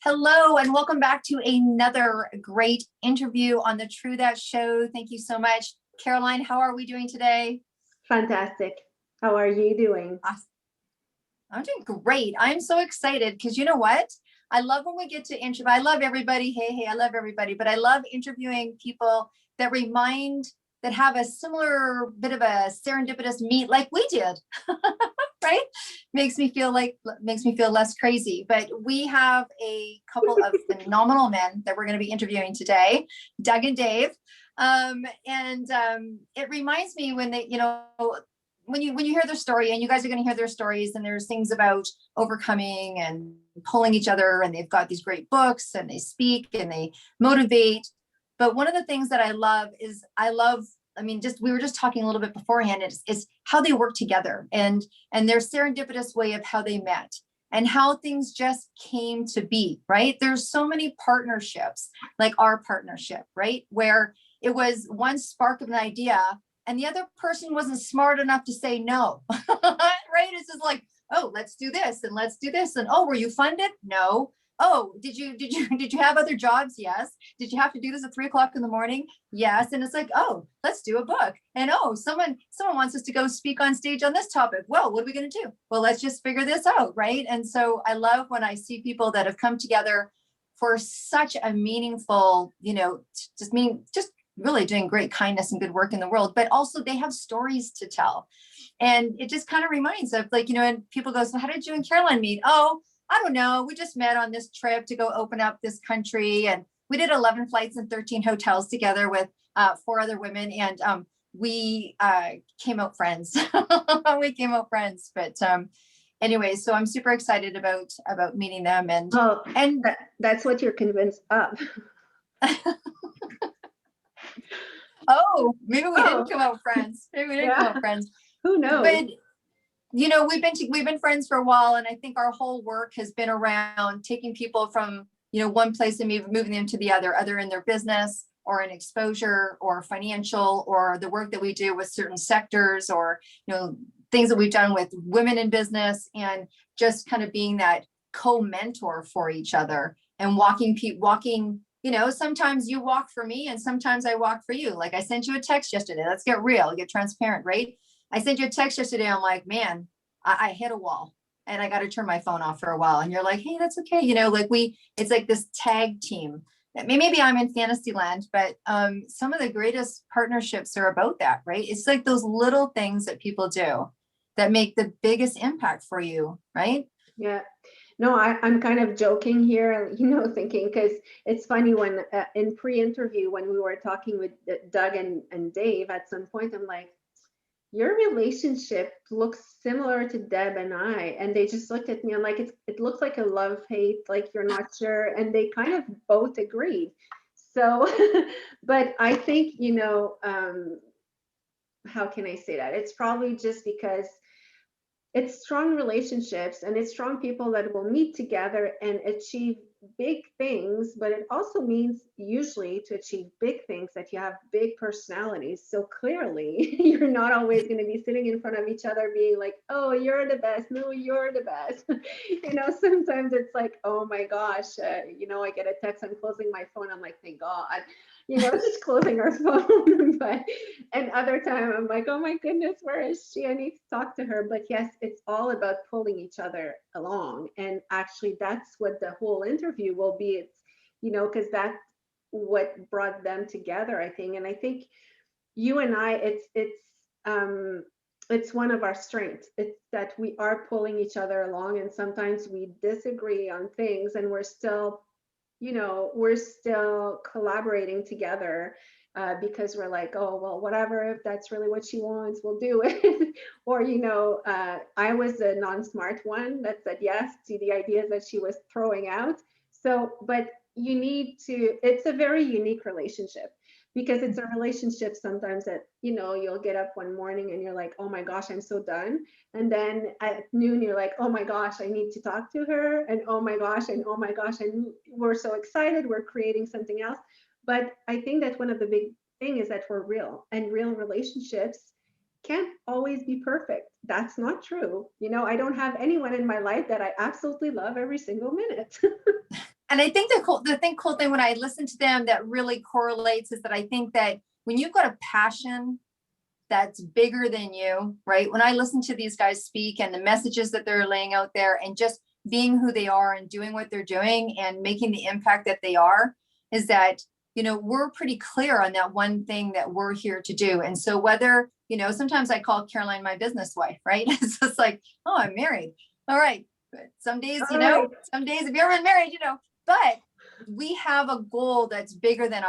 Hello, and welcome back to another great interview on the True That Show. Thank you so much. Caroline, how are we doing today? Fantastic. How are you doing? I'm doing great. I'm so excited because you know what? I love when we get to interview. I love everybody. Hey, I love everybody, but I love interviewing people that have a similar bit of a serendipitous meet like we did. Right? Makes me feel less crazy. But we have a couple of phenomenal men that we're going to be interviewing today, Doug and Dave. It reminds me when when you hear their story, and you guys are going to hear their stories, and there's things about overcoming and pulling each other, and they've got these great books, and they speak and they motivate. But one of the things that I love is we were just talking a little bit beforehand, is how they work together and their serendipitous way of how they met and how things just came to be, right? There's so many partnerships, like our partnership, right? Where it was one spark of an idea and the other person wasn't smart enough to say no, right? It's just like, oh, let's do this and let's do this. And oh, were you funded? No. Oh, did you have other jobs? Yes. Did you have to do this at 3:00 in the morning? Yes. And it's like, oh, let's do a book. And oh, someone wants us to go speak on stage on this topic. Well, what are we going to do? Well, let's just figure this out. Right. And so I love when I see people that have come together for such a meaningful, just really doing great kindness and good work in the world, but also they have stories to tell. And it just kind of reminds of and people go, so how did you and Caroline meet? Oh, I don't know. We just met on this trip to go open up this country. And we did 11 flights and 13 hotels together with 4 other women. And we came out friends. We came out friends. But anyway, so I'm super excited about meeting them. And that's what you're convinced of. Oh, maybe we didn't come out friends. Maybe we didn't come out friends. Who knows? But we've been friends for a while, and I think our whole work has been around taking people from one place and moving them to the other in their business or in exposure or financial, or the work that we do with certain sectors, or things that we've done with women in business, and just kind of being that co-mentor for each other and walking. Sometimes you walk for me and sometimes I walk for you. Like I sent you a text yesterday. Let's get real, get transparent, right? I sent you a text yesterday. I'm like, man, I hit a wall and I got to turn my phone off for a while. And you're like, hey, that's okay. It's like this tag team. Maybe I'm in fantasy land, but some of the greatest partnerships are about that, right? It's like those little things that people do that make the biggest impact for you, right? Yeah. No, I'm kind of joking here, thinking, because it's funny when in pre-interview, when we were talking with Doug and Dave, at some point, I'm like, your relationship looks similar to Deb and I. And they just looked at me. I'm like, it looks like a love-hate, like you're not sure. And they kind of both agreed. So, but I think, how can I say that? It's probably just because it's strong relationships and it's strong people that will meet together and achieve big things, but it also means usually to achieve big things that you have big personalities. So clearly you're not always going to be sitting in front of each other being like, oh, you're the best. No, you're the best. Sometimes it's like, oh my gosh, I get a text, I'm closing my phone. I'm like, thank God. Just closing our phone. And other time I'm like, oh my goodness, where is she? I need to talk to her. But yes, it's all about pulling each other along. And actually that's what the whole interview will be. It's, because that's what brought them together, I think. And I think you and I, it's one of our strengths. It's that we are pulling each other along, and sometimes we disagree on things and we're still collaborating together because we're like, oh, well, whatever, if that's really what she wants, we'll do it. Or, I was the non-smart one that said yes to the ideas that she was throwing out. So, but it's a very unique relationship, because it's a relationship sometimes that, you'll get up one morning and you're like, oh my gosh, I'm so done. And then at noon, you're like, oh my gosh, I need to talk to her. And oh my gosh, and we're so excited, we're creating something else. But I think that one of the big thing is that we're real, and real relationships can't always be perfect. That's not true. I don't have anyone in my life that I absolutely love every single minute. And I think cool thing when I listen to them that really correlates is that I think that when you've got a passion that's bigger than you, right? When I listen to these guys speak and the messages that they're laying out there and just being who they are and doing what they're doing and making the impact that they are, is that, you know, we're pretty clear on that one thing that we're here to do. And so whether, you know, sometimes I call Caroline my business wife, right? It's just like, oh, I'm married. All right. But some days, you know, some days if you haven't been married, you know, but we have a goal that's bigger than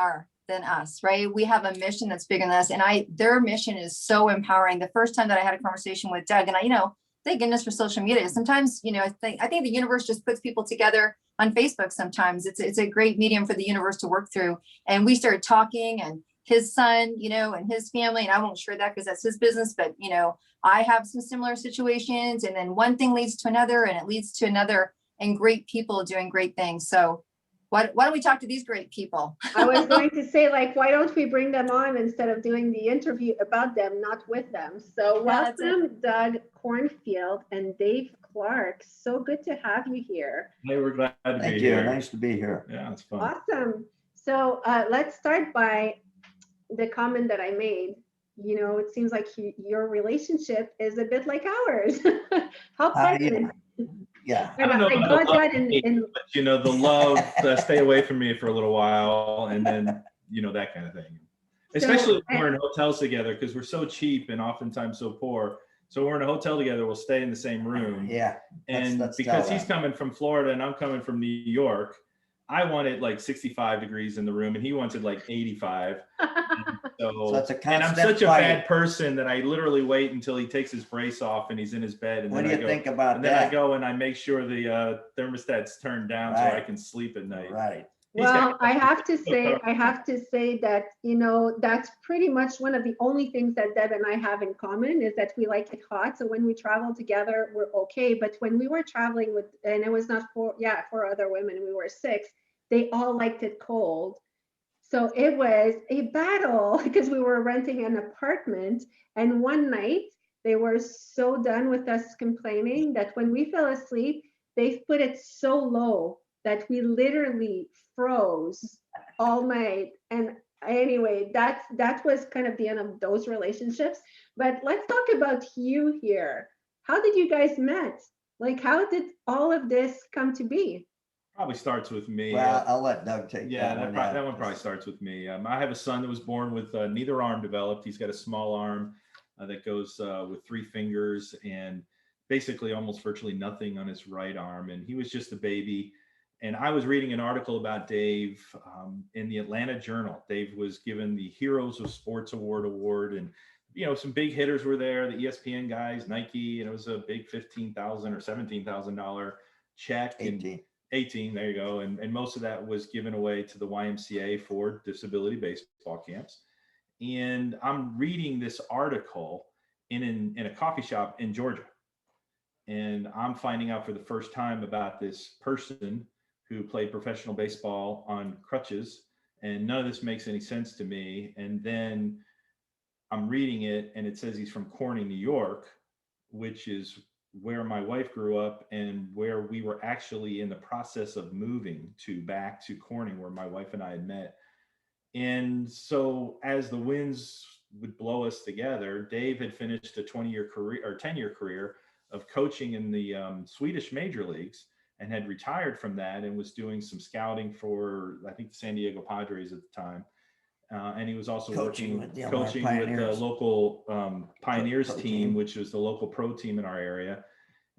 us, right? We have a mission that's bigger than us. And their mission is so empowering. The first time that I had a conversation with Doug, and I, you know, thank goodness for social media. Sometimes, you know, I think the universe just puts people together on Facebook. Sometimes it's a great medium for the universe to work through. And we started talking, and his son, you know, and his family, and I won't share that because that's his business, but, you know, I have some similar situations, and then one thing leads to another, and it leads to another, and great people doing great things. So why don't we talk to these great people? I was going to say, like, why don't we bring them on instead of doing the interview about them, not with them? So welcome, Doug Cornfield and Dave Clark. So good to have you here. Hey, we're glad to be here. Nice to be here. Yeah, it's fun. Awesome. So let's start by the comment that I made. You know, it seems like your relationship is a bit like ours. How pleasant. Yeah. I don't know about the love, but you know, the love, stay away from me for a little while, and then, you know, that kind of thing. Especially when we're in hotels together, because we're so cheap and oftentimes so poor. So we're in a hotel together, we'll stay in the same room. Yeah. And because he's coming from Florida and I'm coming from New York, I wanted like 65 degrees in the room and he wanted like 85. So that's a constant and I'm such a bad person that I literally wait until he takes his brace off and he's in his bed. And what do you think about and that? Then I go and I make sure the thermostat's turned down so I can sleep at night. Right. Well, I have to say that, you know, that's pretty much one of the only things that Deb and I have in common is that we like it hot. So when we travel together, we're okay. But when we were traveling with, and it was not four other women, we were 6, they all liked it cold. So it was a battle because we were renting an apartment. And one night they were so done with us complaining that when we fell asleep, they put it so low that we literally froze all night. And anyway, that was kind of the end of those relationships. But let's talk about you here. How did you guys met? Like, how did all of this come to be? Probably starts with me. Well, I'll let Doug take that one. That one probably starts with me. I have a son that was born with neither arm developed. He's got a small arm that goes with 3 fingers and basically almost virtually nothing on his right arm. And he was just a baby. And I was reading an article about Dave in the Atlanta Journal. Dave was given the Heroes of Sports Award, and you know, some big hitters were there, the ESPN guys, Nike, and it was a big $15,000 or $17,000 check. 18, there you go. And most of that was given away to the YMCA for disability baseball camps. And I'm reading this article in a coffee shop in Georgia. And I'm finding out for the first time about this person who played professional baseball on crutches. And none of this makes any sense to me. And then I'm reading it and it says he's from Corning, New York, which is where my wife grew up and where we were actually in the process of moving back to Corning, where my wife and I had met. And so as the winds would blow us together, Dave had finished a 10-year career of coaching in the Swedish major leagues and had retired from that and was doing some scouting for, I think, the San Diego Padres at the time. And he was also coaching with the local Pioneers team, which was the local pro team in our area.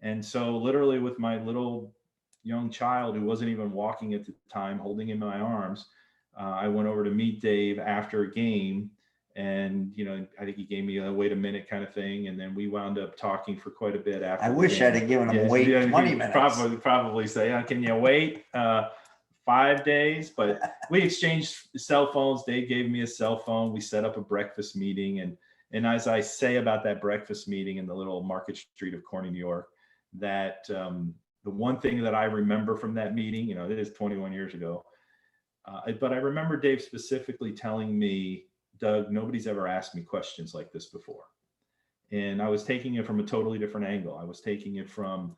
And so literally with my little young child who wasn't even walking at the time, holding him in my arms, I went over to meet Dave after a game. And, you know, I think he gave me a wait a minute kind of thing. And then we wound up talking for quite a bit after. I wish I'd have given him wait 20 minutes. Probably say, can you wait 5 days? But we exchanged cell phones. Dave gave me a cell phone. We set up a breakfast meeting. And as I say about that breakfast meeting in the little Market Street of Corning, New York, that the one thing that I remember from that meeting, you know, it is 21 years ago, but I remember Dave specifically telling me, Doug, nobody's ever asked me questions like this before. And I was taking it from a totally different angle. I was taking it from,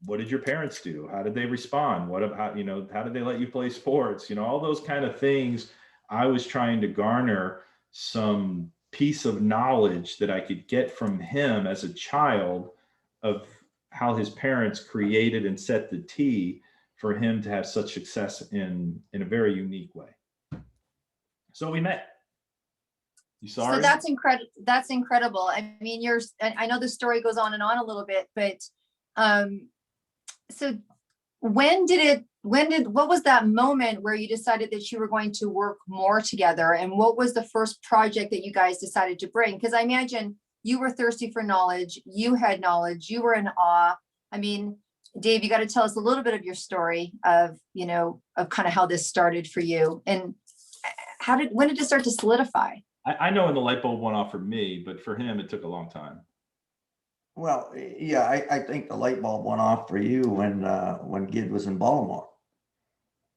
what did your parents do? How did they respond? How did they let you play sports? All those kind of things. I was trying to garner some piece of knowledge that I could get from him as a child of how his parents created and set the tee for him to have such success in a very unique way. So we met. You sorry? So that's incredible. That's incredible. I mean, I know the story goes on and on a little bit, but so what was that moment where you decided that you were going to work more together? And what was the first project that you guys decided to bring? Because I imagine you were thirsty for knowledge. You had knowledge. You were in awe. I mean, Dave, you got to tell us a little bit of your story of kind of how this started for you, and when did it start to solidify? I know when the light bulb went off for me, but for him, it took a long time. Well, yeah, I think the light bulb went off for you when Gid was in Baltimore.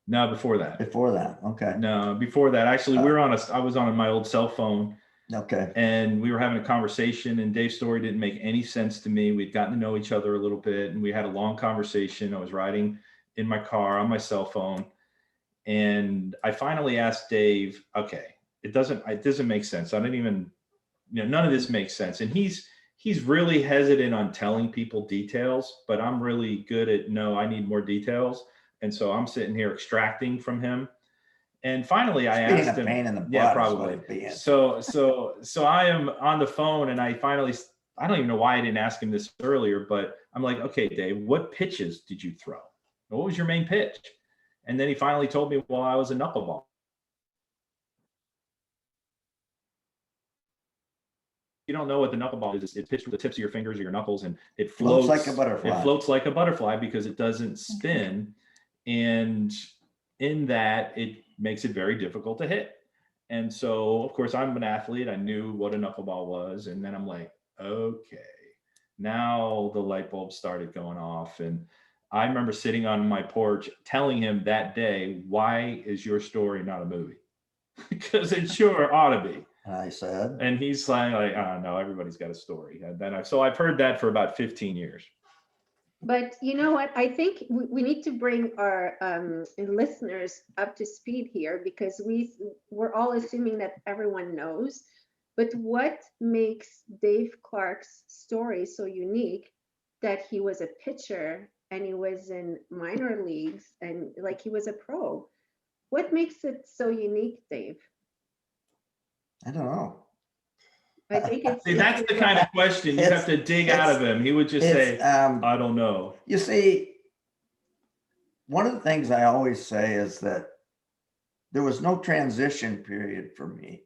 No, before that. Before that, okay. No, before that. Actually, I was on my old cell phone. Okay. And we were having a conversation, and Dave's story didn't make any sense to me. We'd gotten to know each other a little bit, and we had a long conversation. I was riding in my car on my cell phone, and I finally asked Dave, okay, it doesn't make sense. I didn't even, none of this makes sense. And he's really hesitant on telling people details, but I'm really good at, no, I need more details. And so I'm sitting here extracting from him. And finally I asked him, yeah, probably. So I am on the phone, and I don't even know why I didn't ask him this earlier, but I'm like, okay, Dave, what pitches did you throw? What was your main pitch? And then he finally told me, well, I was a knuckleball. You don't know what the knuckleball is. It's pitched with the tips of your fingers or your knuckles, and it floats like a butterfly. It floats like a butterfly because it doesn't spin. And in that, it makes it very difficult to hit. And so, of course, I'm an athlete. I knew what a knuckleball was. And then I'm like, okay, now the light bulb started going off. And I remember sitting on my porch telling him that day, why is your story not a movie? Because it sure ought to be. I said. And he's like, oh, no, everybody's got a story. And then I've heard that for about 15 years. But you know what? I think we need to bring our listeners up to speed here, because we're all assuming that everyone knows. But what makes Dave Clark's story so unique, that he was a pitcher and he was in minor leagues and like he was a pro? What makes it so unique, Dave? I don't know. I think it's that's the kind of question you have to dig out of him. He would just say, I don't know. You see, one of the things I always say is that there was no transition period for me.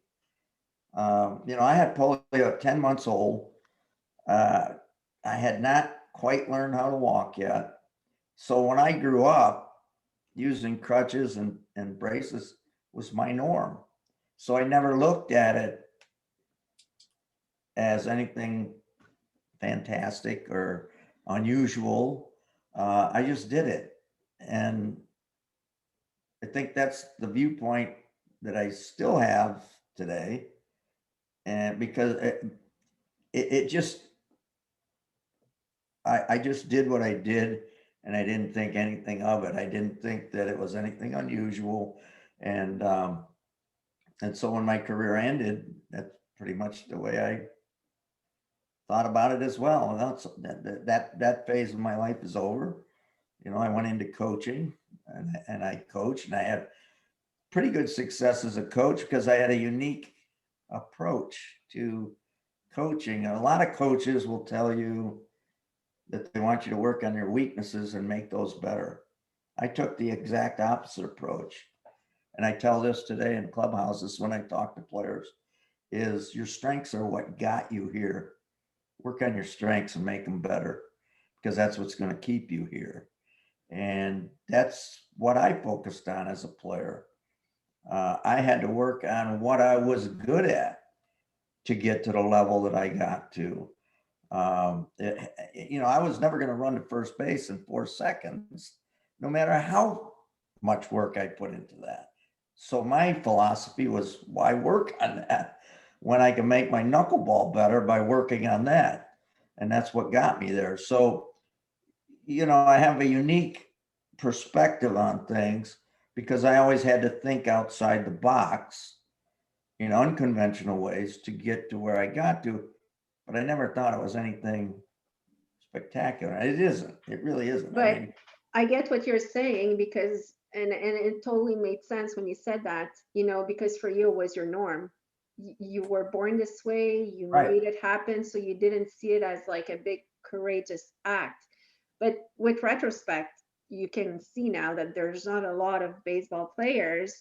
I had polio at 10 months old. I had not quite learned how to walk yet. So when I grew up, using crutches and braces was my norm. So I never looked at it as anything fantastic or unusual. I just did it. And I think that's the viewpoint that I still have today. And because I just did what I did, and I didn't think anything of it. I didn't think that it was anything unusual. And so when my career ended, that's pretty much the way I thought about it as well. And that phase of my life is over. I went into coaching, and I coached, and I had pretty good success as a coach because I had a unique approach to coaching. And a lot of coaches will tell you that they want you to work on your weaknesses and make those better. I took the exact opposite approach. And I tell this today in clubhouses when I talk to players, is your strengths are what got you here. Work on your strengths and make them better, because that's what's going to keep you here. And that's what I focused on as a player. I had to work on what I was good at to get to the level that I got to. I was never going to run to first base in 4 seconds, no matter how much work I put into that. So my philosophy was, why work on that when I can make my knuckleball better by working on that? And that's what got me there. So, I have a unique perspective on things because I always had to think outside the box in unconventional ways to get to where I got to, but I never thought it was anything spectacular. It isn't. It really isn't. I But mean, I get what you're saying because, and it totally made sense when you said that, because for you it was your norm. You were born this way, you right. made it happen, so you didn't see it as like a big courageous act. But with retrospect, you can see now that there's not a lot of baseball players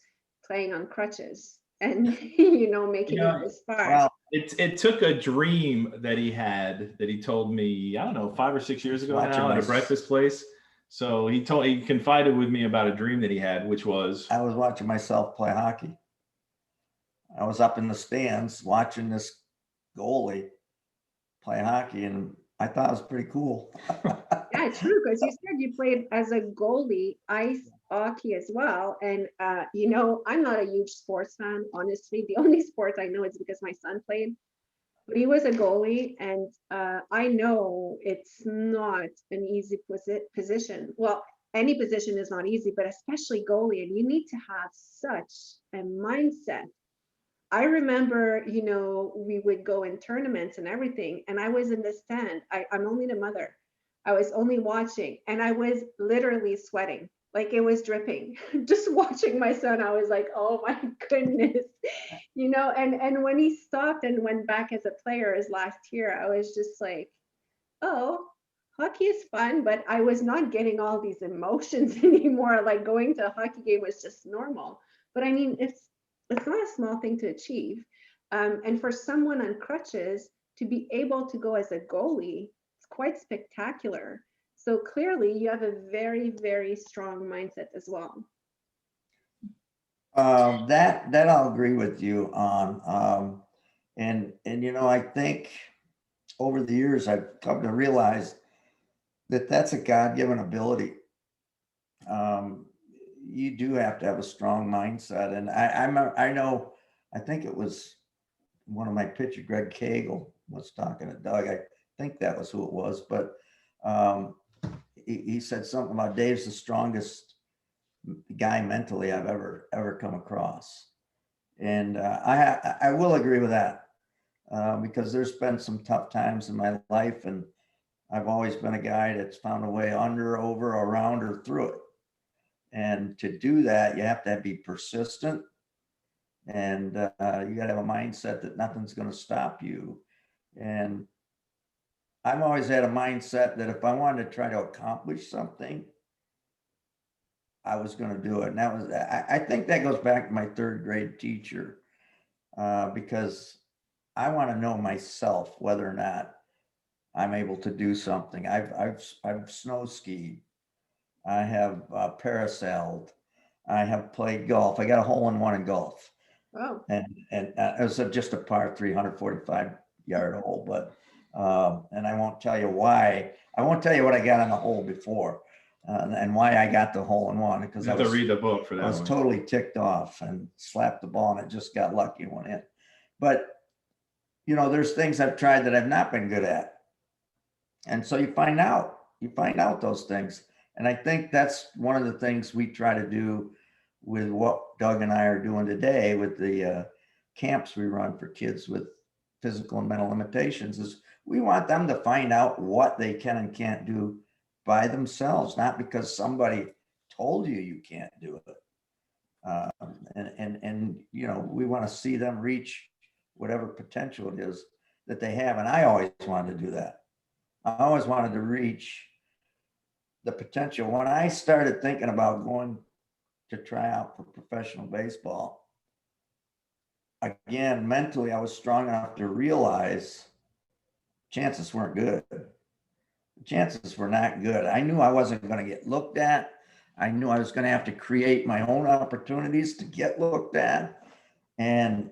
playing on crutches and making it this far. Well, it took a dream that he had that he told me, I don't know, 5 or 6 years ago Watching now at my a breakfast place. So he confided with me about a dream that he had, which was I was watching myself play hockey. I was up in the stands watching this goalie play hockey, and I thought it was pretty cool. Yeah, true, because you said you played as a goalie, ice hockey as well. And I'm not a huge sports fan, honestly. The only sport I know is because my son played, but he was a goalie, and I know it's not an easy position. Well, any position is not easy, but especially goalie, and you need to have such a mindset. I remember, we would go in tournaments and everything, and I was in the stand. I'm only the mother. I was only watching, and I was literally sweating, like it was dripping. Just watching my son, I was like, oh my goodness, And when he stopped and went back as a player as last year, I was just like, oh, hockey is fun, but I was not getting all these emotions anymore. Like going to a hockey game was just normal. But I mean, it's not a small thing to achieve. And for someone on crutches to be able to go as a goalie, it's quite spectacular. So clearly you have a very, very strong mindset as well. That I'll agree with you on. And I think over the years I've come to realize that that's a God-given ability. You do have to have a strong mindset, and I know. I think it was one of my pitchers, Greg Cagle, was talking to Doug. I think that was who it was, but he said something about Dave's the strongest guy mentally I've ever come across, and I will agree with that because there's been some tough times in my life, and I've always been a guy that's found a way under, over, around, or through it. And to do that, you have to be persistent, and you got to have a mindset that nothing's going to stop you. And I've always had a mindset that if I wanted to try to accomplish something, I was going to do it. And that was, I think that goes back to my third grade teacher because I want to know myself whether or not I'm able to do something. I've snow skied. I have parasailed. I have played golf. I got a hole-in-one in golf. Oh, And it was just a par 345-yard hole, but and I won't tell you why. I won't tell you what I got on the hole before and why I got the hole-in-one because you have to read the book for that I was one. totally ticked off and slapped the ball and it just got lucky and went in. But there's things I've tried that I've not been good at, and so you find out those things. And I think that's one of the things we try to do with what Doug and I are doing today with the camps we run for kids with physical and mental limitations is we want them to find out what they can and can't do by themselves, not because somebody told you can't do it. And we want to see them reach whatever potential it is that they have. And I always wanted to do that. I always wanted to reach the potential. When I started thinking about going to try out for professional baseball, again, mentally, I was strong enough to realize chances weren't good. Chances were not good. I knew I wasn't going to get looked at. I knew I was going to have to create my own opportunities to get looked at. And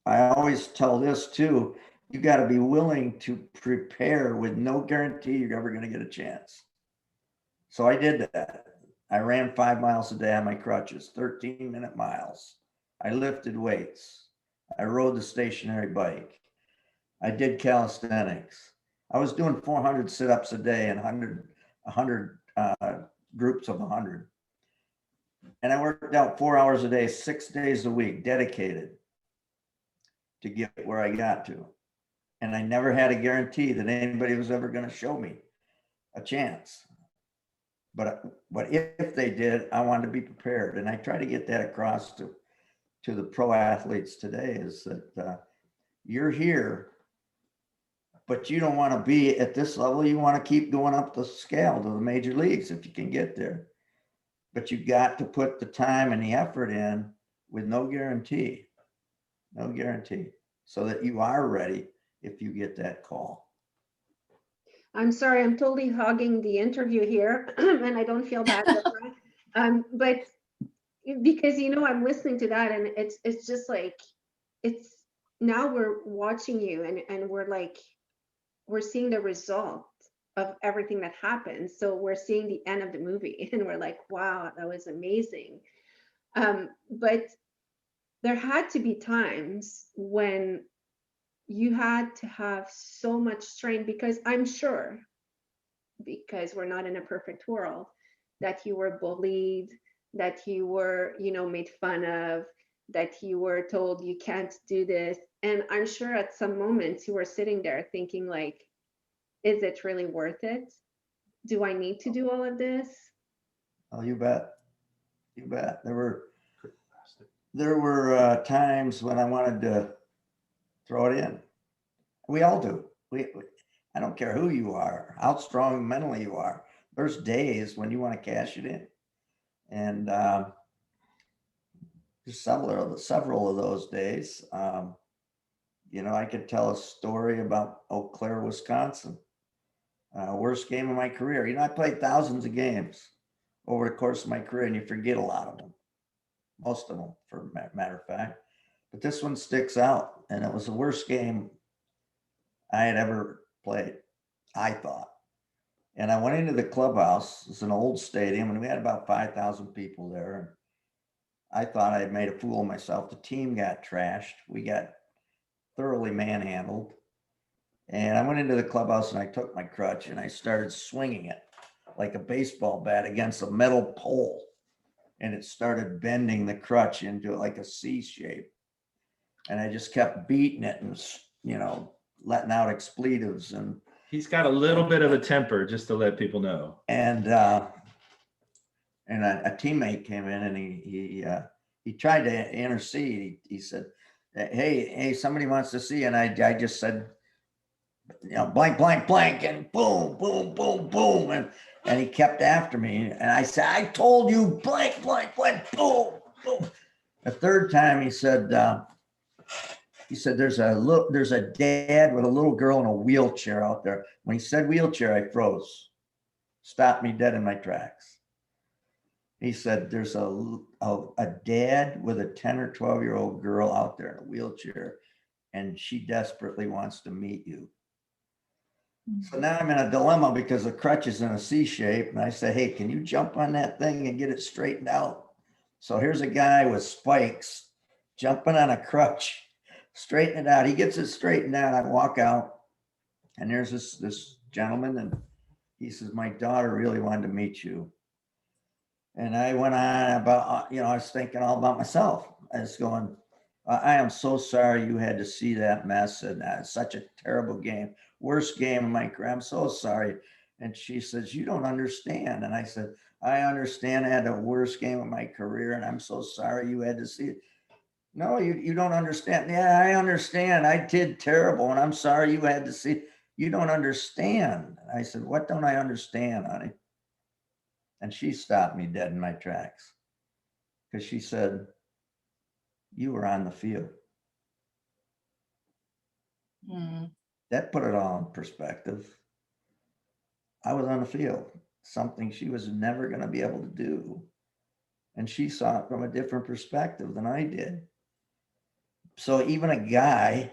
I always tell this too, you got to be willing to prepare with no guarantee you're ever going to get a chance. So I did that. I ran 5 miles a day on my crutches, 13-minute miles. I lifted weights. I rode the stationary bike. I did calisthenics. I was doing 400 sit-ups a day and 100 100 groups of 100. And I worked out 4 hours a day, 6 days a week, dedicated to get where I got to. And I never had a guarantee that anybody was ever going to show me a chance. But if they did, I wanted to be prepared. And I try to get that across to the pro athletes today, is that you're here, but you don't want to be at this level. You want to keep going up the scale to the major leagues if you can get there. But you got to put the time and the effort in with no guarantee, so that you are ready if you get that call. I'm sorry, I'm totally hogging the interview here, and I don't feel bad. But because, you know, I'm listening to that, and it's just like, it's now we're watching you, and we're seeing the result of everything that happened. So we're seeing the end of the movie, and we're like, wow, that was amazing. But there had to be times when you had to have so much strain, because I'm sure, because we're not in a perfect world, that you were bullied, that you were, you know, made fun of, that you were told you can't do this. And I'm sure at some moments you were sitting there thinking, like, is it really worth it? Do I need to do all of this? Oh, you bet. You bet. There were times when I wanted to throw it in. We all do. I don't care who you are, how strong mentally you are. There's days when you want to cash it in. And just several of those days. You know, I could tell a story about Eau Claire, Wisconsin. Worst game of my career. You know, I played thousands of games over the course of my career, and you forget a lot of them. Most of them, for a matter of fact. But this one sticks out, and it was the worst game I had ever played, I thought. And I went into the clubhouse. It's an old stadium, and we had about 5,000 people there. I thought I had made a fool of myself. The team got trashed. We got thoroughly manhandled. And I went into the clubhouse, and I took my crutch and I started swinging it like a baseball bat against a metal pole. And it started bending the crutch into like a C shape. And I just kept beating it and, you know, letting out expletives. And He's got a little bit of a temper, just to let people know. And a teammate came in, and he tried to intercede. He said, hey, somebody wants to see you. And I just said, you know, blank, blank, blank, and boom, boom, boom, boom. And he kept after me. And I said, I told you, blank, blank, blank, boom, boom. The third time he said, there's a dad with a little girl in a wheelchair out there. When he said wheelchair, I froze, stopped me dead in my tracks. He said, there's a dad with a 10 or 12-year-old girl out there in a wheelchair, and she desperately wants to meet you. So now I'm in a dilemma because the crutch is in a C shape. And I say, hey, can you jump on that thing and get it straightened out? So here's a guy with spikes jumping on a crutch, straighten it out. He gets it straightened out. I walk out, and there's this gentleman, and he says, my daughter really wanted to meet you. And I went on about, you know, I was thinking all about myself. I was going, I am so sorry you had to see that mess, and such a terrible game. Worst game of my career. I'm so sorry. And she says, you don't understand. And I said, I understand I had the worst game of my career, and I'm so sorry you had to see it. No, you don't understand. Yeah, I understand. I did terrible, and I'm sorry you had to see it. You don't understand. I said, what don't I understand, honey? And she stopped me dead in my tracks, because she said, you were on the field. That put it all in perspective. I was on the field, something she was never going to be able to do. And she saw it from a different perspective than I did. So even a guy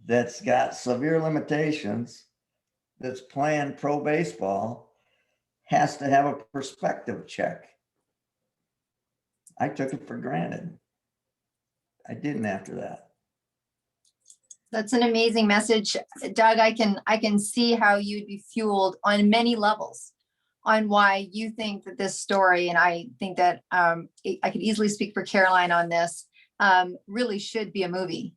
that's got severe limitations, that's playing pro baseball, has to have a perspective check. I took it for granted. I didn't after that. That's an amazing message. Doug, I can see how you'd be fueled on many levels on why you think that this story, and I think that I could easily speak for Caroline on this, really should be a movie.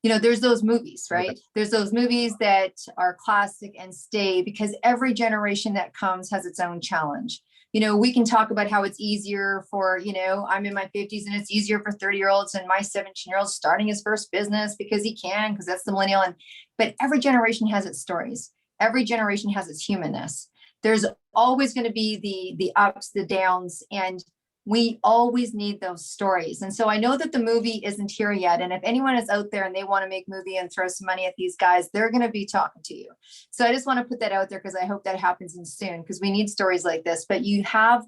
You know, there's those movies, right? There's those movies that are classic and stay because every generation that comes has its own challenge. You know, we can talk about how it's easier for, you know, I'm in my 50s and it's easier for 30-year-olds and my 17-year-old starting his first business because he can, because that's the millennial. But every generation has its stories. Every generation has its humanness. There's always going to be the ups, the downs, and we always need those stories. And so I know that the movie isn't here yet. And if anyone is out there and they want to make a movie and throw some money at these guys, they're going to be talking to you. So I just want to put that out there because I hope that happens in soon because we need stories like this. But you have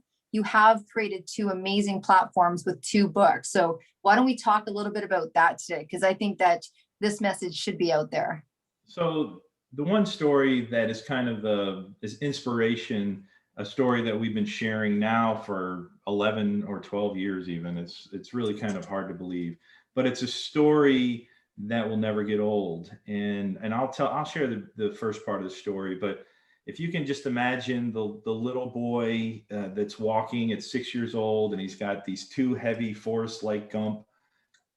created 2 amazing platforms with 2 books. So why don't we talk a little bit about that today? Because I think that this message should be out there. So the one story that is kind of is inspiration, a story that we've been sharing now for 11 or 12 years even. It's really kind of hard to believe, but it's a story that will never get old. And I'll share the first part of the story, but if you can just imagine the little boy that's walking at 6 years old, and he's got these 2 heavy Forrest-like Gump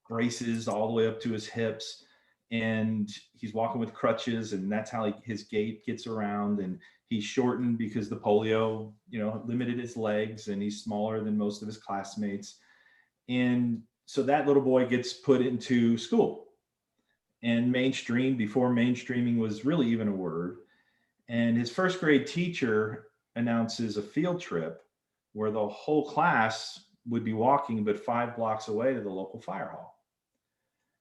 braces all the way up to his hips, and he's walking with crutches, and that's how his gait gets around, and he's shortened because the polio, you know, limited his legs, and he's smaller than most of his classmates. And so that little boy gets put into school and mainstream before mainstreaming was really even a word. And his first grade teacher announces a field trip where the whole class would be walking, but 5 blocks away to the local fire hall.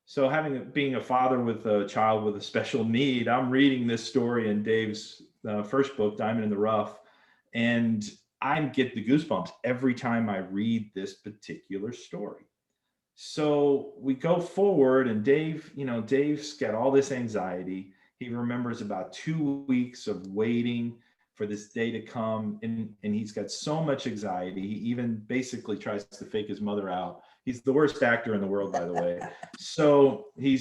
So being a father with a child with a special need, I'm reading this story in Dave's first book, Diamond in the Rough, and I get the goosebumps every time I read this particular story. So we go forward, and Dave's got all this anxiety. He remembers about 2 weeks of waiting for this day to come, and he's got so much anxiety. He even basically tries to fake his mother out. He's the worst actor in the world, by the way. So he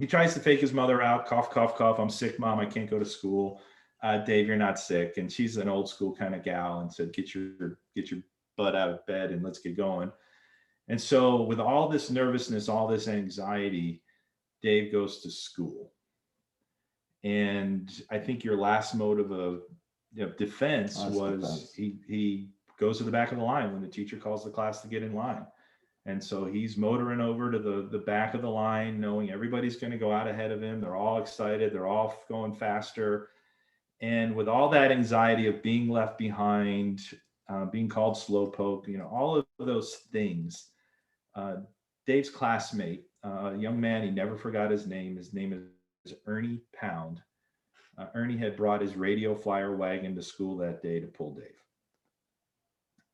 tries to fake his mother out, cough, cough, cough. I'm sick, Mom. I can't go to school. Dave, you're not sick. And she's an old school kind of gal and said, get your butt out of bed and let's get going. And so with all this nervousness, all this anxiety, Dave goes to school. And I think your last mode of defense was he goes to the back of the line when the teacher calls the class to get in line. And so he's motoring over to the back of the line, knowing everybody's going to go out ahead of him. They're all excited. They're all going faster. And with all that anxiety of being left behind, being called slowpoke, all of those things, Dave's classmate, a young man, he never forgot his name. His name is Ernie Pound. Ernie had brought his radio flyer wagon to school that day to pull Dave.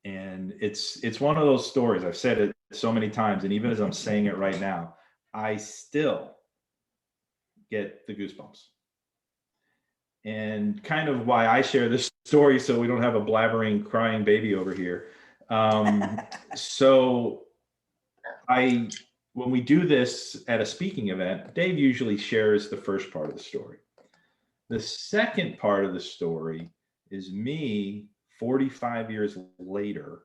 And it's one of those stories. I've said it so many times, and even as I'm saying it right now, I still get the goosebumps. And kind of why I share this story, so we don't have a blabbering, crying baby over here. So when we do this at a speaking event, Dave usually shares the first part of the story. The second part of the story is me 45 years later,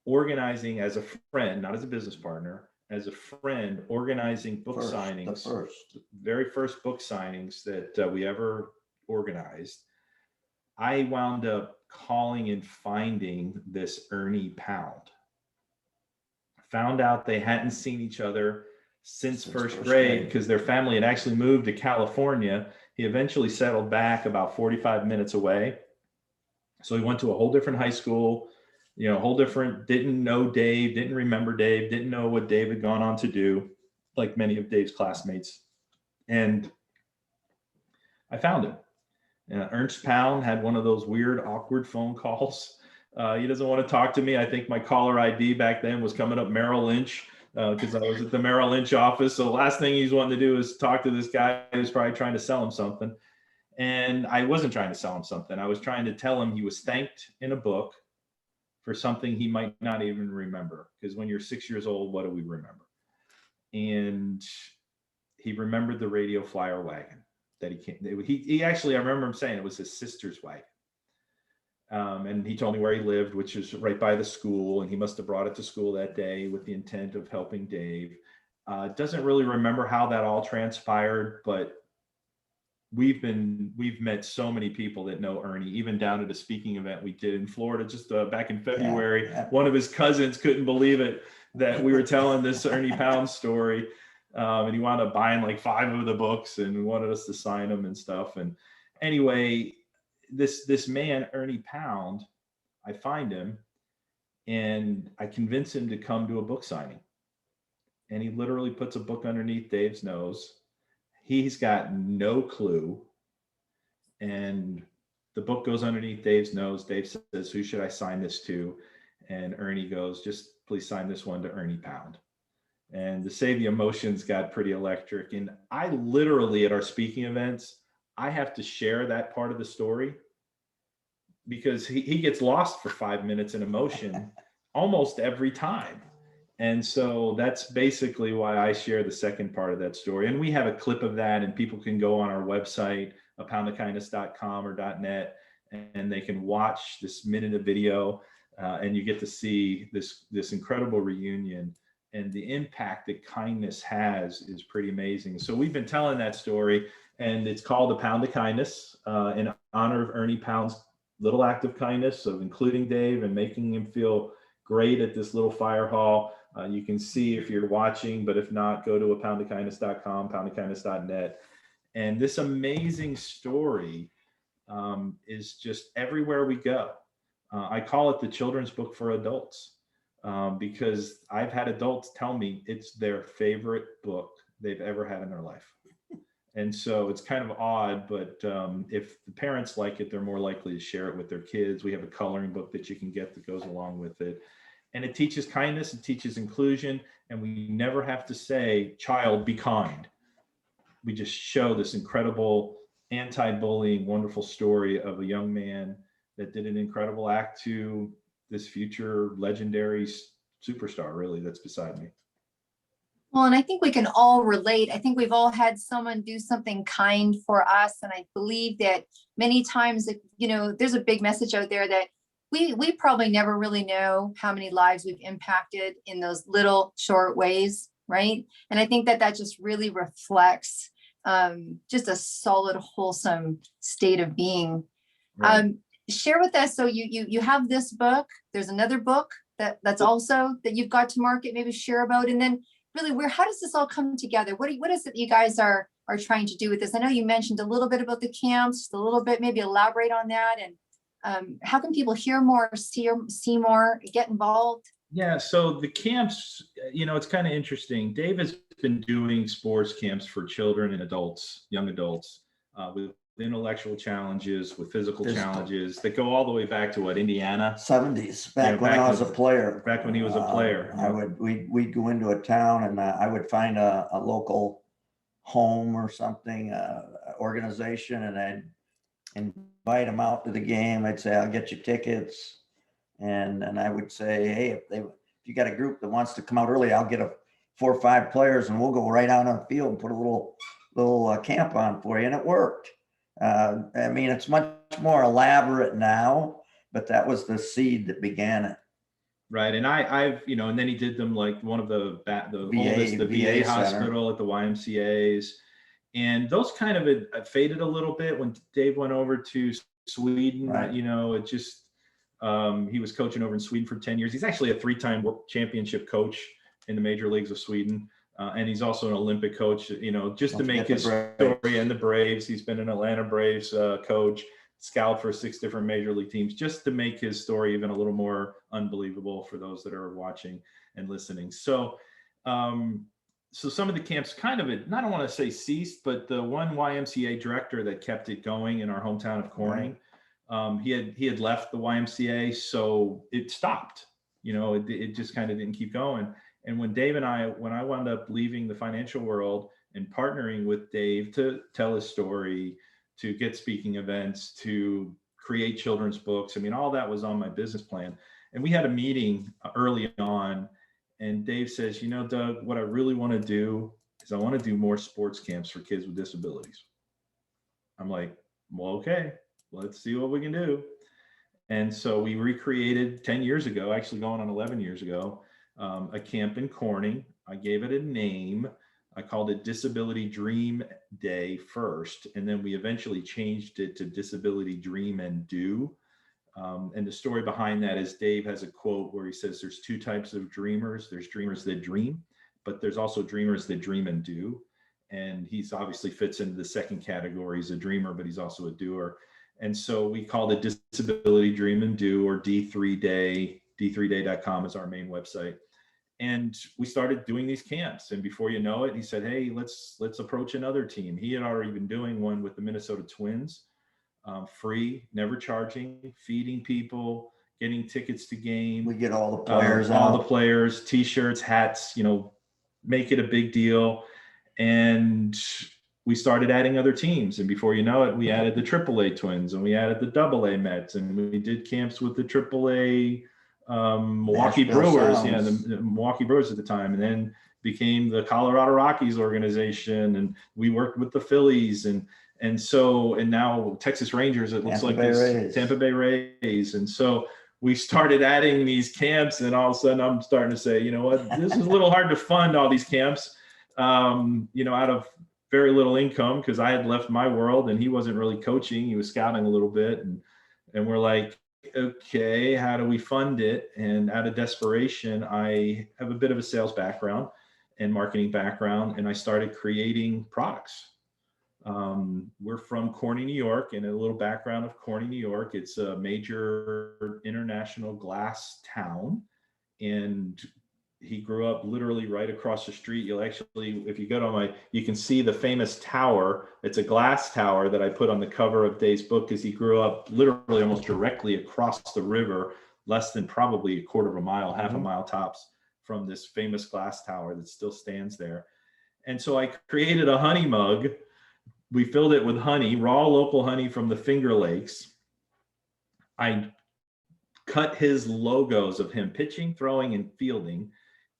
organizing as a friend, not as a business partner, as a friend, organizing book signings, the very first book signings that we ever organized. I wound up calling and finding this Ernie Pound. Found out they hadn't seen each other since first grade because their family had actually moved to California. He eventually settled back about 45 minutes away. So he went to a whole different high school, didn't know Dave, didn't remember Dave, didn't know what Dave had gone on to do, like many of Dave's classmates. And I found him. Ernst Pound had one of those weird, awkward phone calls. He doesn't want to talk to me. I think my caller ID back then was coming up Merrill Lynch because I was at the Merrill Lynch office. So the last thing he's wanting to do is talk to this guy who's probably trying to sell him something. And I wasn't trying to sell him something. I was trying to tell him he was thanked in a book for something he might not even remember. Because when you're 6 years old, what do we remember? And he remembered the radio flyer wagon that he came. He actually, I remember him saying it was his sister's wagon. And he told me where he lived, which is right by the school. And he must have brought it to school that day with the intent of helping Dave. Doesn't really remember how that all transpired, but we've met so many people that know Ernie, even down at a speaking event we did in Florida just back in February. Yeah. One of his cousins couldn't believe it that we were telling this Ernie Pound story. And he wound up buying like 5 of the books and wanted us to sign them and stuff. And anyway, this man, Ernie Pound, I find him and I convince him to come to a book signing. And he literally puts a book underneath Dave's nose. He's got no clue. And the book goes underneath Dave's nose. Dave says, "Who should I sign this to?" And Ernie goes, "Just please sign this one to Ernie Pound." And to say the emotions got pretty electric. And I literally, at our speaking events, I have to share that part of the story because he gets lost for 5 minutes in emotion almost every time. And so that's basically why I share the second part of that story. And we have a clip of that, and people can go on our website, apoundofkindness.com or .net, and they can watch this minute of video, and you get to see this incredible reunion. And the impact that kindness has is pretty amazing. So we've been telling that story, and it's called A Pound of Kindness, in honor of Ernie Pound's little act of kindness of including Dave and making him feel great at this little fire hall. You can see if you're watching, but if not, go to apoundofkindness.com, apoundofkindness.net. And this amazing story is just everywhere we go. I call it the children's book for adults because I've had adults tell me it's their favorite book they've ever had in their life. And so it's kind of odd, but if the parents like it, they're more likely to share it with their kids. We have a coloring book that you can get that goes along with it. And it teaches kindness, it teaches inclusion, and we never have to say, "Child, be kind." We just show this incredible anti-bullying, wonderful story of a young man that did an incredible act to this future legendary superstar, really, that's beside me. Well, and I think we can all relate. I think we've all had someone do something kind for us. And I believe that many times, there's a big message out there that we probably never really know how many lives we've impacted in those little short ways, right? And I think that just really reflects just a solid, wholesome state of being. Right. Share with us. So you have this book. There's another book that's also that you've got to market. Maybe share about, and then really how does this all come together? What is it that you guys are trying to do with this? I know you mentioned a little bit about the camps, just a little bit. Maybe elaborate on that, and how can people hear more, see more, get involved? Yeah, so the camps, it's kind of interesting. Dave has been doing sports camps for children and adults, young adults, with intellectual challenges, with physical challenges that go all the way back to what, Indiana? 70s, back when I was a player. Back when he was a player. We'd go into a town and I would find a local home or something, organization, and I'd invite them out to the game. I'd say, "I'll get you tickets." And I would say, "Hey, if you got a group that wants to come out early, I'll get 4 or 5 players and we'll go right out on the field and put a little camp on for you." And it worked. I mean, it's much more elaborate now, but that was the seed that began it. Right. And I've, and then he did them like one of the VA VA hospital center at the YMCA's. And those kind of faded a little bit when Dave went over to Sweden. Right. It just, he was coaching over in Sweden for 10 years. He's actually a 3-time world championship coach in the major leagues of Sweden. And he's also an Olympic coach, just to make his story, and the Braves. He's been an Atlanta Braves coach, scout for 6 different major league teams, just to make his story even a little more unbelievable for those that are watching and listening. So, some of the camps kind of, I don't want to say ceased, but the one YMCA director that kept it going in our hometown of Corning, he had left the YMCA, so it stopped. It just kind of didn't keep going. And when I wound up leaving the financial world and partnering with Dave to tell his story, to get speaking events, to create children's books, all that was on my business plan. And we had a meeting early on, and Dave says, "Doug, what I really want to do is I want to do more sports camps for kids with disabilities. I'm like, well, okay, let's see what we can do. And so we recreated 10 years ago, actually going on 11 years ago, a camp in Corning. I gave it a name. I called it Disability Dream Day first, and then we eventually changed it to Disability Dream and Do. And the story behind that is Dave has a quote where he says there's two types of dreamers. There's dreamers that dream, but there's also dreamers that dream and do. And he's obviously fits into the second category. He's a dreamer, but he's also a doer. And so we called it Disability Dream and Do, or D3Day. D3day.com is our main website. And we started doing these camps. And before you know it, he said, hey, let's approach another team. He had already been doing one with the Minnesota Twins, free, never charging, feeding people, getting tickets to game. We get all the players all out. the players, t-shirts, hats, make it a big deal. And we started adding other teams. And before you know it, we added the AAA Twins, and we added the AA Mets, and we did camps with the AAA Milwaukee Nashville Brewers, Sounds. the Milwaukee Brewers at the time, and then became the Colorado Rockies organization, and we worked with the Phillies, and now Texas Rangers. It looks like this Tampa Bay Rays, and so we started adding these camps, and all of a sudden I'm starting to say, you know what, this is a little hard to fund all these camps, out of very little income, because I had left my world and he wasn't really coaching. He was scouting a little bit, and we're like, okay, how do we fund it? And out of desperation, I have a bit of a sales background and marketing background, and I started creating products. We're from Corning, New York, and a little background of Corning, New York. It's a major international glass town, and he grew up literally right across the street. You'll actually, if you go to you can see the famous tower. It's a glass tower that I put on the cover of Dave's book, because he grew up literally almost directly across the river, less than probably a quarter of a mile, half a mile tops, from this famous glass tower that still stands there. And so I created a honey mug. We filled it with honey, raw local honey from the Finger Lakes. I cut his logos of him pitching, throwing, and fielding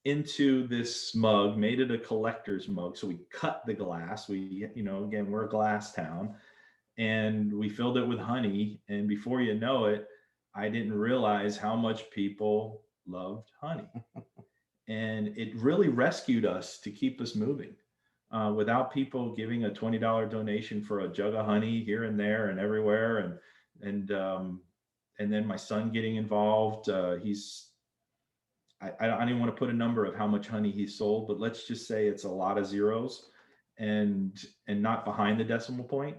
into this mug, made it a collector's mug. So we cut the glass. We, again, we're a glass town, and we filled it with honey. And before you know it, I didn't realize how much people loved honey. And it really rescued us to keep us moving. Without people giving a $20 donation for a jug of honey here and there and everywhere, and then my son getting involved. I don't even want to put a number of how much honey he sold, but let's just say it's a lot of zeros, and not behind the decimal point.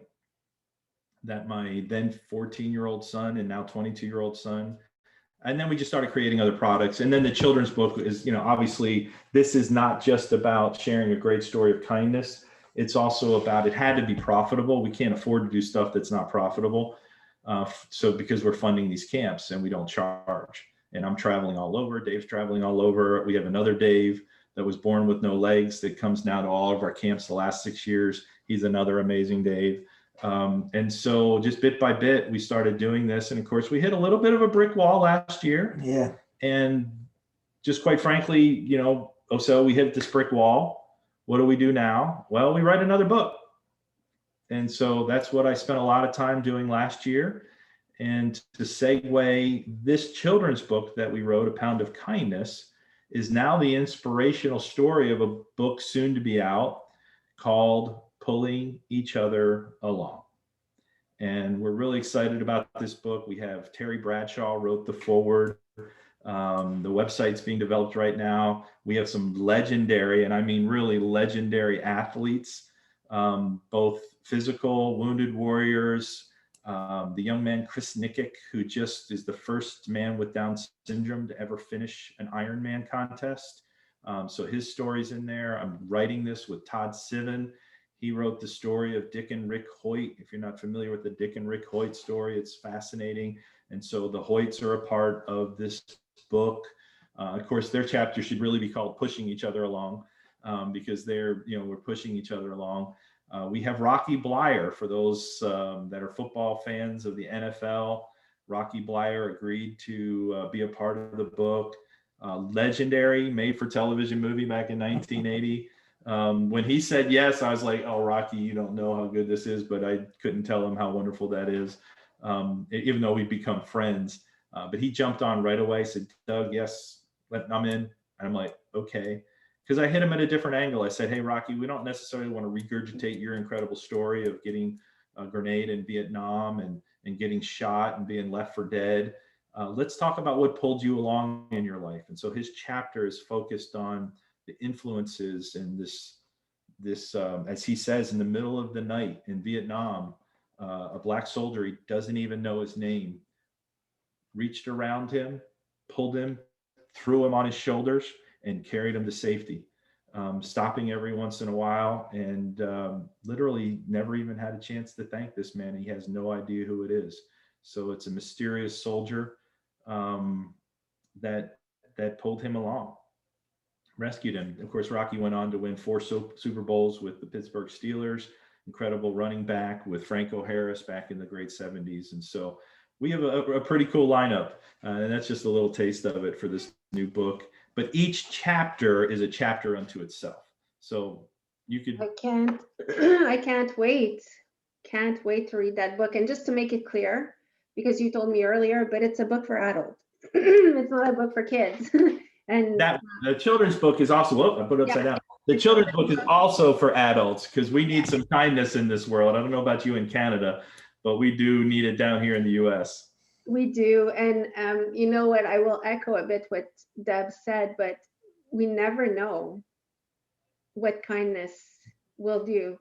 That my then 14-year-old son and now 22-year-old son. And then we just started creating other products. And then the children's book is, obviously this is not just about sharing a great story of kindness. It's also about, it had to be profitable. We can't afford to do stuff that's not profitable. So because we're funding these camps and we don't charge, and I'm traveling all over, Dave's traveling all over. We have another Dave that was born with no legs that comes now to all of our camps the last 6 years. He's another amazing Dave. And so just bit by bit, we started doing this. And of course, we hit a little bit of a brick wall last year. Yeah. And just quite frankly, so we hit this brick wall. What do we do now? Well, we write another book. And so that's what I spent a lot of time doing last year. And to segue, this children's book that we wrote, A Pound of Kindness, is now the inspirational story of a book soon to be out called Pulling Each Other Along. And we're really excited about this book. We have Terry Bradshaw wrote the foreword. The website's being developed right now. We have some legendary, and I mean really legendary athletes, both physical, wounded warriors. The young man, Chris Nickick, who just is the first man with Down syndrome to ever finish an Ironman contest. So his story's in there. I'm writing this with Todd Sivan. He wrote the story of Dick and Rick Hoyt. If you're not familiar with the Dick and Rick Hoyt story, it's fascinating. And so the Hoyts are a part of this book. Of course, their chapter should really be called Pushing Each Other Along, because we're pushing each other along. We have Rocky Bleier, for those that are football fans of the NFL. Rocky Bleier agreed to be a part of the book. Legendary made-for-television movie back in 1980. When he said yes, I was like, oh, Rocky, you don't know how good this is, but I couldn't tell him how wonderful that is, even though we've become friends. But he jumped on right away, said, Doug, yes, I'm in. And I'm like, okay. Because I hit him at a different angle. I said, hey, Rocky, we don't necessarily want to regurgitate your incredible story of getting a grenade in Vietnam and getting shot and being left for dead. Let's talk about what pulled you along in your life. And so his chapter is focused on the influences and this as he says, in the middle of the night in Vietnam, a black soldier, he doesn't even know his name, reached around him, pulled him, threw him on his shoulders, and carried him to safety, stopping every once in a while, and literally never even had a chance to thank this man. He has no idea who it is. So it's a mysterious soldier that pulled him along, rescued him. Of course, Rocky went on to win 4 Super Bowls with the Pittsburgh Steelers, incredible running back with Franco Harris back in the great 70s. And so we have a pretty cool lineup. And that's just a little taste of it for this new book. But each chapter is a chapter unto itself. So you could. I can't wait. Can't wait to read that book. And just to make it clear, because you told me earlier, but it's a book for adults. It's not a book for kids. And that the children's book is also, I put it upside down. The children's book is also for adults, because we need some kindness in this world. I don't know about you in Canada, but we do need it down here in the US. we do. And you know what, I will echo a bit what Deb said, but we never know what kindness will do,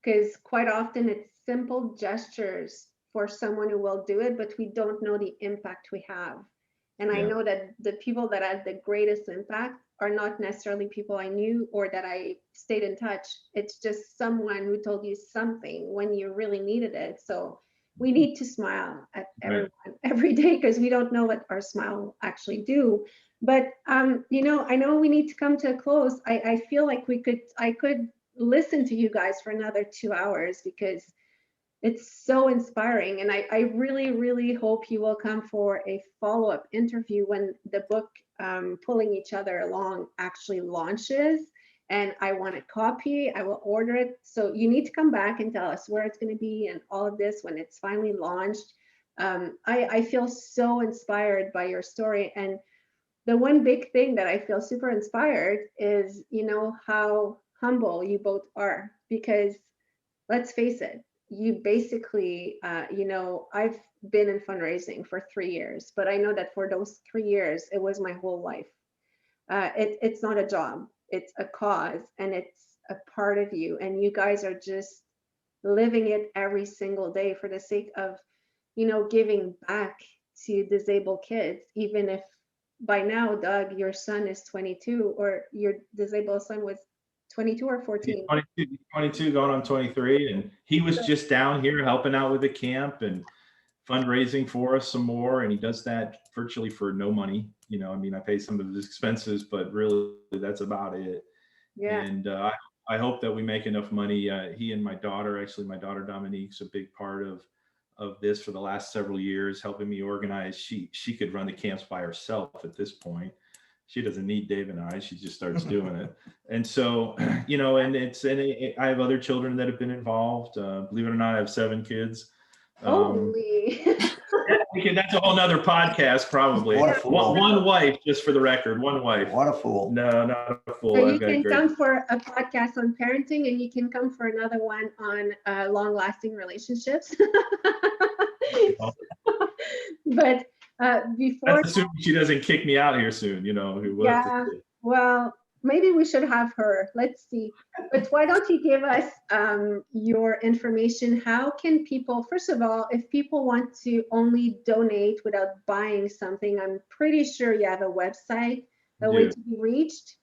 because quite often it's simple gestures for someone who will do it, but we don't know the impact we have. And I know that the people that had the greatest impact are not necessarily people I knew or that I stayed in touch. It's just someone who told you something when you really needed it. So we need to smile at everyone every day, because we don't know what our smile will actually do. But you know, I know we need to come to a close. I feel like I could listen to you guys for another 2 hours, because it's so inspiring. And I really, really hope you will come for a follow-up interview when the book, Pulling Each Other Along, actually launches. And I want a copy. I will order it. So you need to come back and tell us where it's going to be and all of this when it's finally launched. I feel so inspired by your story. And the one big thing that I feel super inspired is, you know, how humble you both are, because let's face it, you basically, you know, I've been in fundraising for 3 years, but I know that for those 3 years, it was my whole life. It's not a job, it's a cause, and it's a part of you. And you guys are just living it every single day for the sake of, you know, giving back to disabled kids, even if by now, Doug, your son is 22, or your disabled son was 22 or 14. 22 going on 23, and he was just down here helping out with the camp and fundraising for us some more, and he does that virtually for no money. You know, I mean, I pay some of his expenses, but really that's about it. Yeah. And I hope that we make enough money. He and my daughter, actually my daughter Dominique's a big part of this for the last several years, helping me organize. She could run the camps by herself at this point. She doesn't need Dave and I, she just starts doing it. And so, you know, and I have other children that have been involved. Believe it or not, I have 7 kids. Holy. That's a whole nother podcast, probably. What a fool. One wife, just for the record, one wife. What a fool. No, not a fool. So you can come for a podcast on parenting, and you can come for another one on long-lasting relationships. But before, that's assuming she doesn't kick me out here soon, you know. Yeah, well, maybe we should have her. Let's see. But why don't you give us your information? How can people, first of all, if people want to only donate without buying something, I'm pretty sure you have a website, a way to be reached.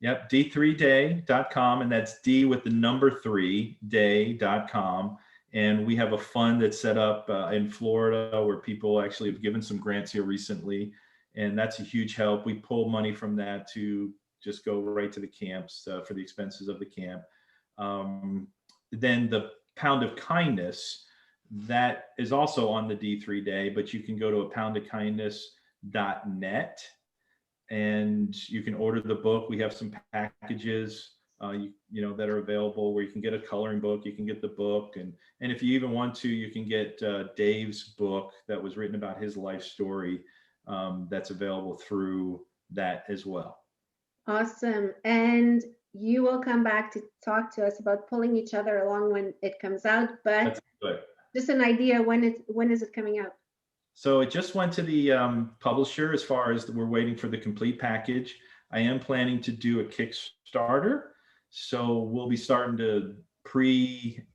Yep, d3day.com, and that's D with the number 3 day.com. And we have a fund that's set up in Florida where people actually have given some grants here recently. And that's a huge help. We pull money from that to just go right to the camps for the expenses of the camp. Then the Pound of Kindness, that is also on the D3 Day, but you can go to poundofkindness.net and you can order the book. We have some packages that are available, where you can get a coloring book, you can get the book, and if you even want to, you can get Dave's book that was written about his life story. That's available through that as well. Awesome. And you will come back to talk to us about pulling each other along when it comes out, but That's good. just an idea, when is it coming out? So it just went to the publisher, as far as we're waiting for the complete package. I am planning to do a Kickstarter. So we'll be starting to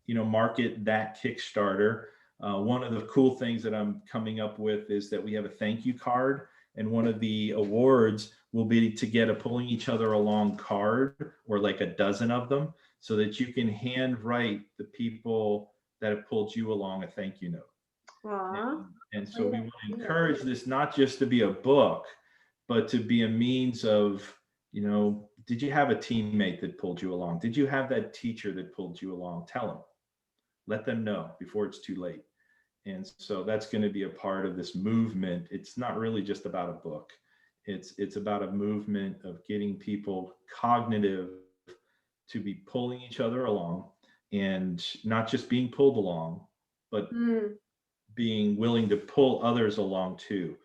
market that Kickstarter. One of the cool things that I'm coming up with is that we have a thank you card, and one of the awards will be to get a pulling each other along card, or like a dozen of them, so that you can hand write the people that have pulled you along a thank you note. Aww. And so we want to encourage this not just to be a book, but to be a means of, did you have a teammate that pulled you along? Did you have that teacher that pulled you along? Tell them, let them know before it's too late. And so that's going to be a part of this movement. It's not really just about a book. It's about a movement of getting people cognitive to be pulling each other along, and not just being pulled along, but being willing to pull others along too.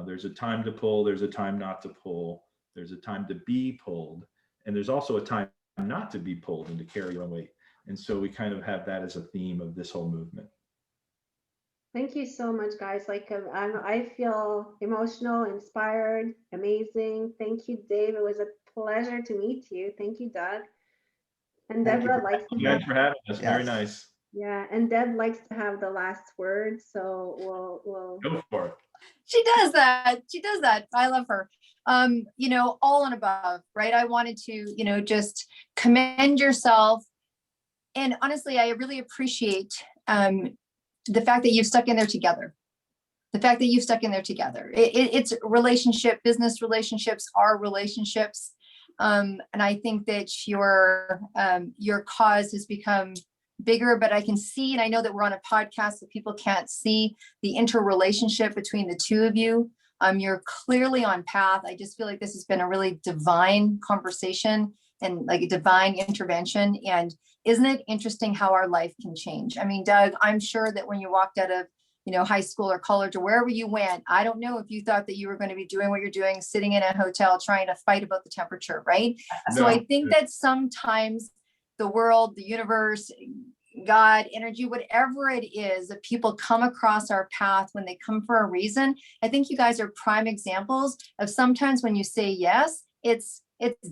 There's a time to pull, there's a time not to pull, there's a time to be pulled, and there's also a time not to be pulled and to carry your own weight. And so we kind of have that as a theme of this whole movement. Thank you so much, guys. I feel emotional, inspired, amazing. Thank you, Dave. It was a pleasure to meet you. Thank you, Doug. And Thank you Deborah for likes to Thank you guys for having us. Very Yes. nice. Yeah, and Deb likes to have the last word, so we'll Go for it. She does that. She does that. I love her. All and above, right? I wanted to, just commend yourself. And honestly, I really appreciate the fact that you've stuck in there together. The fact that you've stuck in there together. It's relationship, business relationships are relationships. And I think that your cause has become bigger, but I can see, and I know that we're on a podcast, so people can't see the interrelationship between the two of you. You're clearly on path. I just feel like this has been a really divine conversation and like a divine intervention. And isn't it interesting how our life can change? I mean, Doug, I'm sure that when you walked out of high school or college or wherever you went, I don't know if you thought that you were going to be doing what you're doing, sitting in a hotel trying to fight about the temperature, right? So I think that sometimes the world, the universe, God, energy, whatever it is that people come across our path when they come for a reason. I think you guys are prime examples of sometimes when you say yes, it's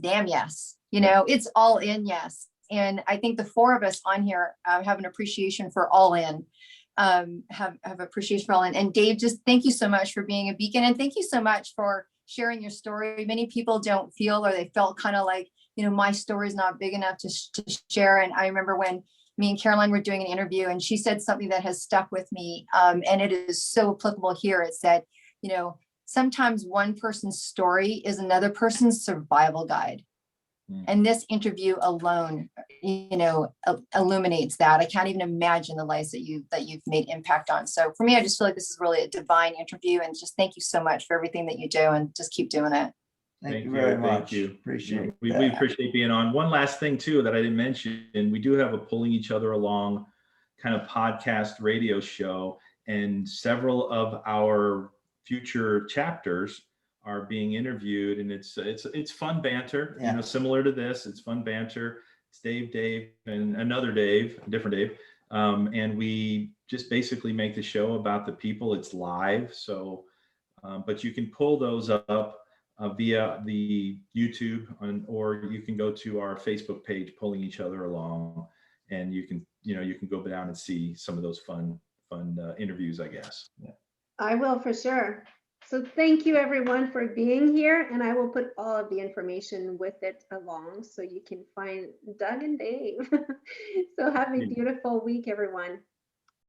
damn yes, it's all in yes. And I think the four of us on here have an appreciation for all in. Have appreciation for all in. And Dave, just thank you so much for being a beacon, and thank you so much for sharing your story. Many people don't feel, or they felt kind of like, my story is not big enough to share. And I remember when me and Caroline were doing an interview, and she said something that has stuck with me, and it is so applicable here. It said, sometimes one person's story is another person's survival guide. And this interview alone, illuminates that. I can't even imagine the lives that you've made impact on. So for me, I just feel like this is really a divine interview, and just thank you so much for everything that you do, and just keep doing it. Thank you very much. Thank you. Appreciate we appreciate being on. One last thing too that I didn't mention, we do have a pulling each other along kind of podcast radio show, and several of our future chapters are being interviewed, and it's fun banter, similar to this. It's fun banter. It's Dave, and another Dave, a different Dave. And we just basically make the show about the people. It's live. So, but you can pull those up via the YouTube, or you can go to our Facebook page, Pulling Each Other Along, and you can go down and see some of those fun interviews, I guess. Yeah. I will, for sure. So thank you everyone for being here, and I will put all of the information with it along so you can find Doug and Dave. So have a beautiful week, everyone.